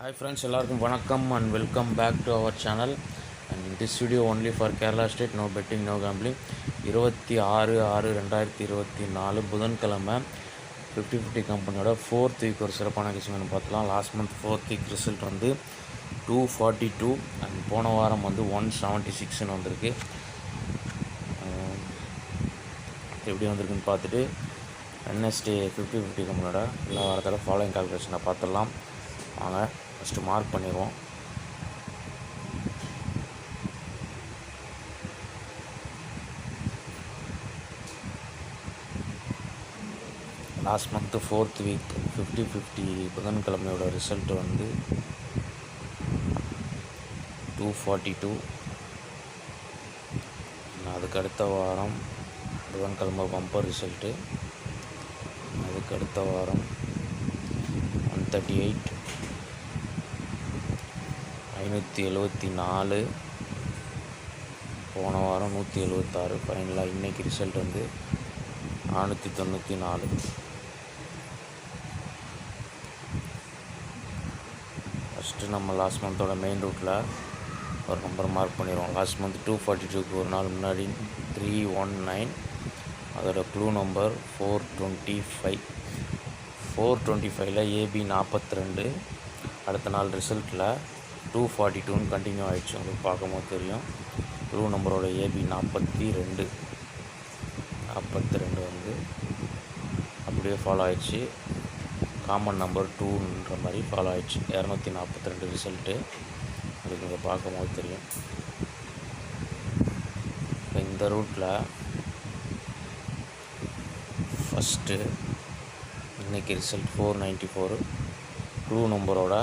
Hi friends, எல்லாருக்கும் வணக்கம் and welcome back to our channel. And in this video only for Kerala State, no betting, no gambling. 26/6/2024 புதன்கிழமை 50-50 கம்பெனியோட 4th week ஒரு சிறப்பான விஷயம் பார்த்துலாம். Last month 4th week result வந்து 242 அண்ட் போன வாரம் வந்து 176 வந்திருக்கு. எப்படி வந்திருக்குன்னு பார்த்துட்டு வெட்னஸ்டே 50-50 கம்பெனியோட எல்லா வாரத்தோட ஃபாலோயிங் கால்குலேஷனை பார்த்துடலாம். வாங்க ஃபஸ்ட்டு மார்க் பண்ணிடுவோம். லாஸ்ட் மந்த்து 4th வீக் 50-50 புதன்கிழமையோட ரிசல்ட் வந்து 242. அதுக்கு அடுத்த வாரம் புதன்கிழமை பம்பர் ரிசல்ட்டு. அதுக்கு அடுத்த வாரம் 138, 574, போன வாரம் 176. ஃபைனலாக இன்றைக்கி ரிசல்ட் வந்து 494. ஃபஸ்ட்டு நம்ம லாஸ்ட் மந்தோட மெயின் ரூட்டில் ஒரு நம்பர் மார்க் பண்ணிடுவோம். லாஸ்ட் மந்த் 242க்கு ஒரு நாள் முன்னாடி 319, அதோட க்ளூ நம்பர் 425. 425ல் ஏபி 42. அடுத்த நாள் ரிசல்ட்டில் 242ன்னு கண்டினியூ ஆகிடுச்சு. உங்களுக்கு பார்க்கும்போது தெரியும். க்ளூ நம்பரோட ஏபி 42 வந்து அப்படியே ஃபாலோ ஆகிடுச்சு. காமன் நம்பர் 2ன்ற மாதிரி ஃபாலோ ஆகிடுச்சு. 242 ரிசல்ட்டு உங்களுக்கு இங்கே பார்க்கும்போது தெரியும். இப்போ இந்த ரூட்டில் ஃபஸ்ட்டு இன்றைக்கி ரிசல்ட் 494. க்ளூ நம்பரோட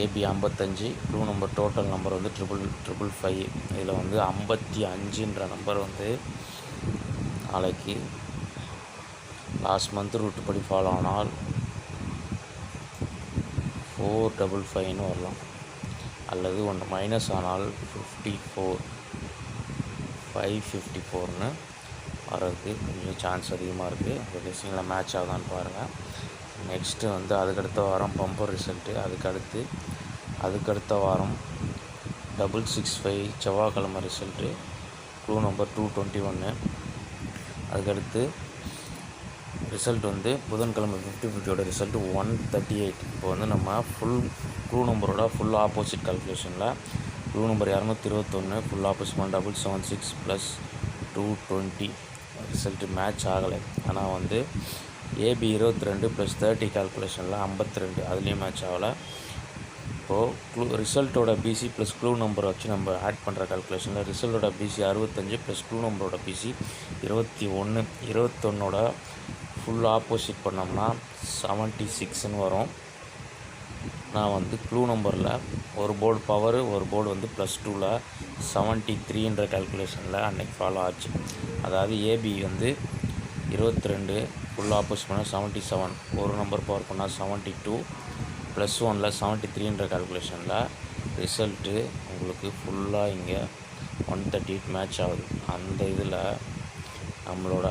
AB 55. Clue number total number வந்து 555. இதில் வந்து 55ன்ற நம்பர் வந்து நாளைக்கு லாஸ்ட் மந்த் ரூட்டு படி ஃபாலோ ஆனால் 455ன்னு வரலாம். அல்லது ஒன்று மைனஸ் ஆனால் 554ன்னு வர்றதுக்கு கொஞ்சம் சான்ஸ் அதிகமாக இருக்குது. அந்த லிஸ்டிங்கில் மேட்ச் ஆகுதான்னு பாருங்கள். நெக்ஸ்ட்டு வந்து அதுக்கடுத்த வாரம் பம்பர் ரிசல்ட்டு. அதுக்கடுத்த வாரம் 665 செவ்வாய்க்கிழமை ரிசல்ட்டு. Clue number 221. அதுக்கடுத்து ரிசல்ட் வந்து புதன்கிழமை 50-50யோட ரிசல்ட்டு 138. இப்போ வந்து நம்ம க்ளூ நம்பரோட ஃபுல் ஆப்போசிட் கால்குலேஷனில் clue number 221 full opposite 776 plus 220 result match ஆகலை. ஆனால் வந்து ஏபி 22 ப்ளஸ் 30 கால்குலேஷனில் 52, அதுலேயும் மேட்ச் ஆகலை. இப்போது ரிசல்ட்டோட பிசி ப்ளஸ் க்ளூ நம்பரை வச்சு நம்ம ஆட் பண்ணுற கால்குலேஷனில் ரிசல்ட்டோட பிசி 65 ப்ளஸ் க்ளூ நம்பரோட பிசி 21 ஃபுல் ஆப்போசிட் பண்ணோம்னா 76ன்னு வரும். நான் வந்து க்ளூ நம்பரில் ஒரு போர்டு பவர், ஒரு போர்டு வந்து +2ல் 73ன்ற கால்குலேஷனில் அன்றைக்கி ஃபாலோ ஆச்சு. அதாவது ஏபி வந்து 22 ஃபுல் ஆப்போசிட் பண்ணால் 77, ஒரு நம்பர் பவர் பண்ணால் 72, +1ல் 73ன்ற கால்குலேஷனில் ரிசல்ட்டு உங்களுக்கு ஃபுல்லாக இங்கே 138 மேட்ச் ஆகுது. அந்த இதில் நம்மளோட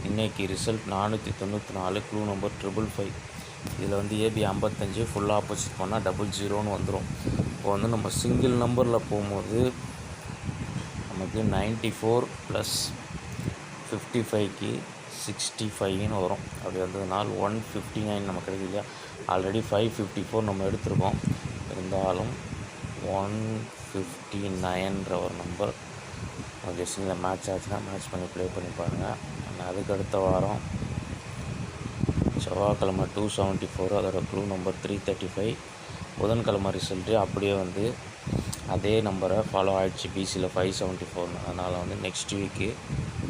இன்றைக்கி ரிசல்ட் 494 க்ளூ நம்பர் 555. இதில் வந்து ஏபி 55 ஃபுல் ஆப்போசிட் பண்ணால் 00ன்னு வந்துடும். இப்போ வந்து நம்ம சிங்கிள் நம்பரில் போகும்போது நமக்கு 94 ப்ளஸ் 55க்கு 65ன்னு வரும். அப்படி வந்ததுனால் 159 நமக்கு கிடைக்கும் இல்லையா. ஆல்ரெடி 554 நம்ம எடுத்திருக்கோம். இருந்தாலும் 159ன்ற ஒரு நம்பர் கெஸ்டிங்கில் மேட்ச் ஆச்சுன்னா மேட்ச் பண்ணி ப்ளே பண்ணி பாருங்கள். அதுக்கு அடுத்த வாரம் செவ்வாய்க்கிழமை 274, அதோட க்ளூ நம்பர் 335. புதன்கிழமை ரிசல்ட்டு அப்படியே வந்து அதே நம்பரை ஃபாலோ ஆகிடுச்சு பிசியில் 574. அதனால் வந்து நெக்ஸ்ட் வீக்கு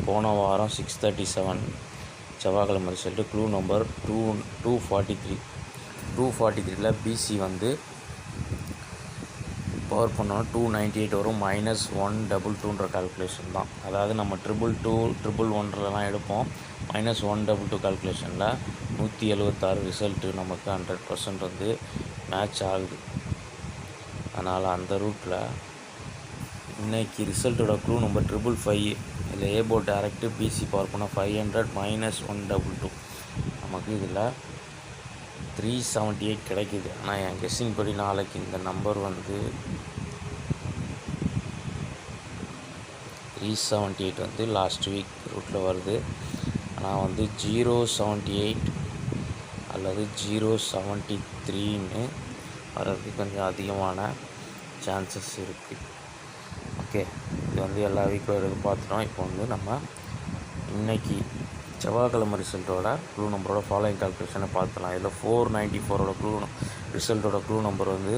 போன வாரம் 637 செவ்வாய்க்கிழமை ரிசல்ட்டு. Clue number 243. 243ல் பிசி வந்து பவர் பண்ணோன்னா 298 வரும். -122ன்ற கால்குலேஷன் தான். அதாவது நம்ம 222 எடுப்போம். -122 கால்குலேஷனில் 176 ரிசல்ட்டு நமக்கு 100% வந்து மேட்ச் ஆகுது. அதனால் அந்த ரூட்டில் இன்றைக்கி ரிசல்ட்டோட க்ளூ நம்பர் 555. இதில் A board direct PC power பண்ணால் 500 -122. நமக்கு இதில் 378 கிடைக்குது. ஆனால் என் கெஸ்ஸிங் படி நாளைக்கு இந்த நம்பர் வந்து 378 வந்து லாஸ்ட் வீக் ரூட்டில் வருது. ஆனால் வந்து 078 அல்லது 073ன்னு வர்றதுக்கு கொஞ்சம் அதிகமான சான்சஸ் இருக்குது. ஓகே, இது வந்து எல்லா வீக்கும் எடுத்து பார்த்துட்டோம். இப்போ வந்து நம்ம இன்றைக்கி செவ்வாய்க்கிழமை ரிசல்ட்டோட க்ளூ நம்பரோட ஃபாலோயிங் கால்குலேஷனை பார்த்துலாம். இதில் 494ஓட ரிசல்ட்டோட க்ளூ நம்பர் வந்து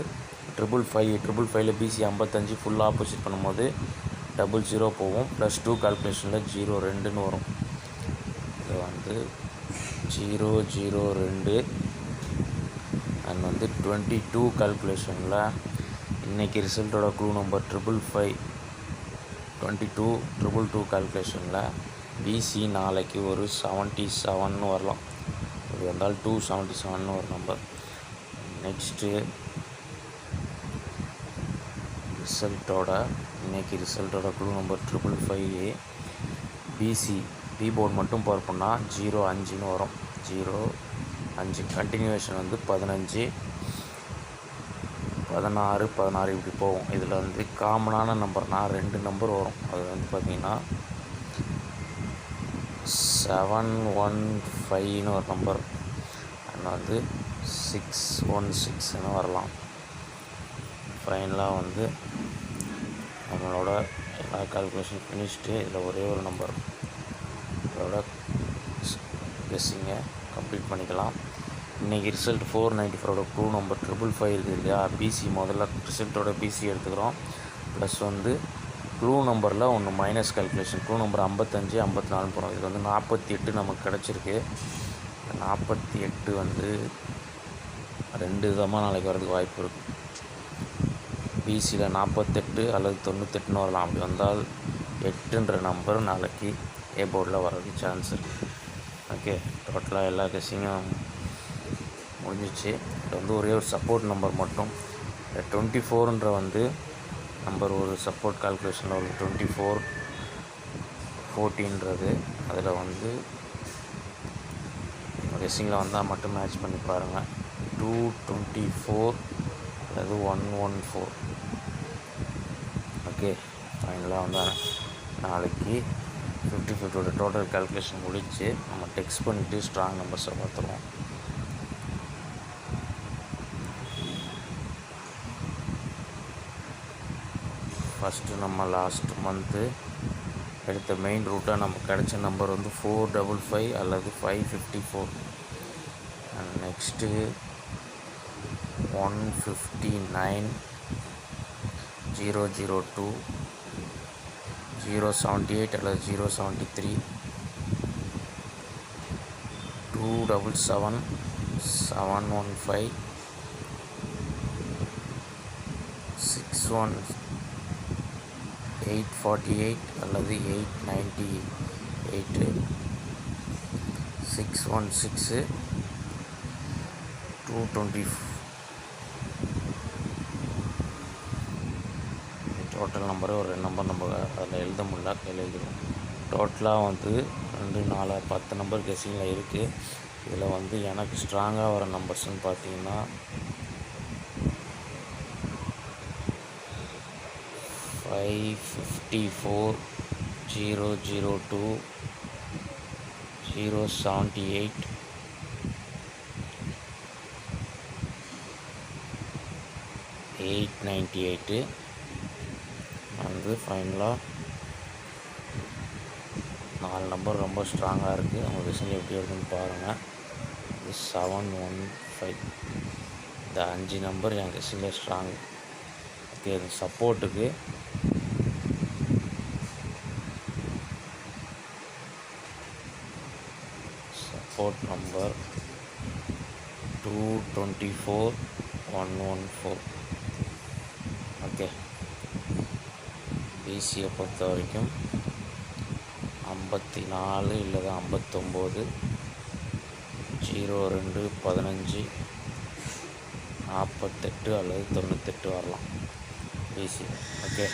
555 பிசி 55 ஃபுல் ஆப்போசிட் பண்ணும்போது 00 போகும். +2 கால்குலேஷனில் 02ன்னு வரும். இது வந்து 002 அண்ட் வந்து 22 கால்குலேஷனில் இன்றைக்கி ரிசல்ட்டோட க்ளூ நம்பர் 555 கால்குலேஷனில் பிசி நாளைக்கு ஒரு 77ன்னு வரலாம். இது வந்தால் 277ன்னு ஒரு நம்பர். நெக்ஸ்ட்டு இன்றைக்கி ரிசல்ட்டோட clue number 555 PC B board மட்டும் பார்ப்போம்னா 05ன்னு வரும். 05 கண்டினியூவேஷன் வந்து 15 16 16 இப்படி போகும். இதில் வந்து காமனான நம்பர்னால் 2 நம்பர் வரும். அது வந்து பார்த்திங்கன்னா 715ன்னு ஒரு நம்பர் அண்ட் வந்து 616ன்னு வரலாம். ஃபைனலாக வந்து நம்மளோட எல்லா கால்குலேஷன் ஃபினிஷ்டு. இதில் ஒரே ஒரு நம்பர் இதோட கெஸ்ஸிங்கை கம்ப்ளீட் பண்ணிக்கலாம். இன்றைக்கி ரிசல்ட் 494ஓட க்ளூ நம்பர் 555 இருக்குது இல்லையா, பிசி முதல்ல ரிசல்ட்டோட பிசி எடுத்துக்கிறோம். ப்ளஸ் வந்து க்ளூ நம்பரில் ஒன்று மைனஸ் கால்குலேஷன் க்ளூ நம்பர் 55 54 போகிறோம். இது வந்து 48 நமக்கு கிடச்சிருக்கு. 48 வந்து 2 விதமாக நாளைக்கு வரதுக்கு வாய்ப்பு இருக்குது. பிசியில் 48 அல்லது 98ன்னு வரலாம். அப்படி வந்தால் 8ன்ற நம்பர் நாளைக்கு ஏ போர்டில் வர்றதுக்கு சான்ஸ் இருக்குது. ஓகே, டோட்டலாக எல்லா கெஸ்ஸிங்கும் முடிஞ்சிச்சு. இது வந்து ஒரே ஒரு சப்போர்ட் நம்பர் மட்டும் 24ன்ற வந்து நம்பர் ஒரு சப்போர்ட் கால்குலேஷனில் ஒரு 24 14ன்றது அதில் வந்து கெஸ்ஸிங்கில் வந்தால் மட்டும் மேட்ச் பண்ணி பாருங்கள். 224 அல்லது 114. ஓகே, ஃபைனலாக வந்து நாளைக்கு 50-50ஓட டோட்டல் கால்குலேஷன் முடிச்சு நம்ம டெக்ஸ்ட் பண்ணிவிட்டு ஸ்ட்ராங் நம்பர்ஸை பார்த்துருவோம். ஃபஸ்ட்டு நம்ம லாஸ்ட் மந்த்து எடுத்த மெயின் ரூட்டாக நமக்கு கிடைச்ச நம்பர் வந்து 455 அல்லது 554. அண்ட் நெக்ஸ்ட்டு 159 002 078 அல்லது 073 277 715 61 848 அல்லது 898 616 220. டோட்டல் நம்பரு ஒரு 2 நம்பர் நம்ம அதில் எழுத முடியல, கையில் எழுதிடும். டோட்டலாக வந்து 2 4 10 நம்பர் கெஸ்ஸிங்கில் இருக்குது. இதில் வந்து எனக்கு ஸ்ட்ராங்காக வர நம்பர்ஸ்ன்னு பார்த்தீங்கன்னா 554 002 078 898 வந்து ஃபைனலாக 4 நம்பர் ரொம்ப ஸ்ட்ராங்காக இருக்குது. அவங்க கெஸ்ஸிங் எப்படி இருக்குன்னு பாருங்கள். இது 715. இந்த 5 நம்பர் என் கெஸ்ஸிங்கில் ஸ்ட்ராங். ஓகே, இது சப்போர்ட்டுக்கு சப்போர்ட் நம்பர் 224 114. ஓகே, பிசியை பொறுத்த வரைக்கும் 54 இல்லது 59 02 15 48 அல்லது 98 வரலாம் பிசி. ஓகே,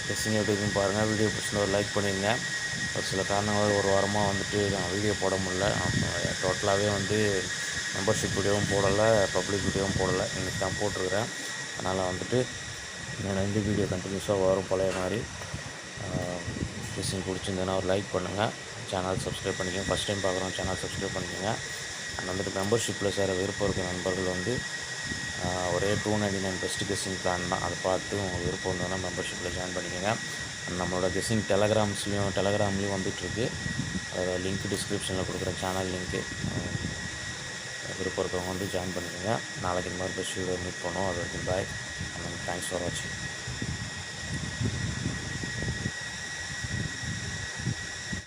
கெஸ்ஸிங் எப்படி இருக்குன்னு பாருங்கள். வீடியோ பிடிச்சிருந்தா ஒரு லைக் பண்ணிடுங்க. ஒரு சில காரணங்கள் ஒரு வாரமாக வந்துட்டு நான் வீடியோ போட முடில. டோட்டலாகவே வந்து மெம்பர்ஷிப் வீடியோவும் போடலை, பப்ளிக் வீடியோவும் போடலை. இன்றைக்கி தான் போட்டிருக்கிறேன். அதனால் வந்துட்டு என்னோடய இந்த வீடியோ கண்டினியூஸாக வரும் பழைய மாதிரி. ஃபிஷிங் பிடிச்சிருந்ததுன்னா ஒரு லைக் பண்ணுங்கள், சேனல் சப்ஸ்கிரைப் பண்ணிக்கோங்க. ஃபஸ்ட் டைம் பார்க்குறோம், சேனல் சப்ஸ்கிரைப் பண்ணிக்கோங்க. அண்ட் வந்துட்டு மெம்பர்ஷிப்பில் சேர விருப்பம் இருக்க நண்பர்கள் வந்து ஒரே 299 பெஸ்ட் கெஸ்ஸிங் பிளான் தான். அதை பார்த்து உங்களுக்கு விருப்பம் இருந்ததுன்னா மெம்பர்ஷிப்பில் ஜாயின் பண்ணிக்கோங்க. நம்மளோட கெஸ்ஸிங் டெலகிராம்லேயும் வந்துட்டுருக்கு. லிங்க் டிஸ்கிரிப்ஷனில் கொடுக்குறேன், சேனல் லிங்க்கு. விருப்பம் இருக்கவங்க வந்து ஜாயின் பண்ணிக்கோங்க. நாளைக்கு இந்த மாதிரி பெஸ்ட் வீடியோ மீட் பண்ணுவோம். அது வரைக்கும் பாய். தேங்க்ஸ் ஃபார் வாட்சிங்.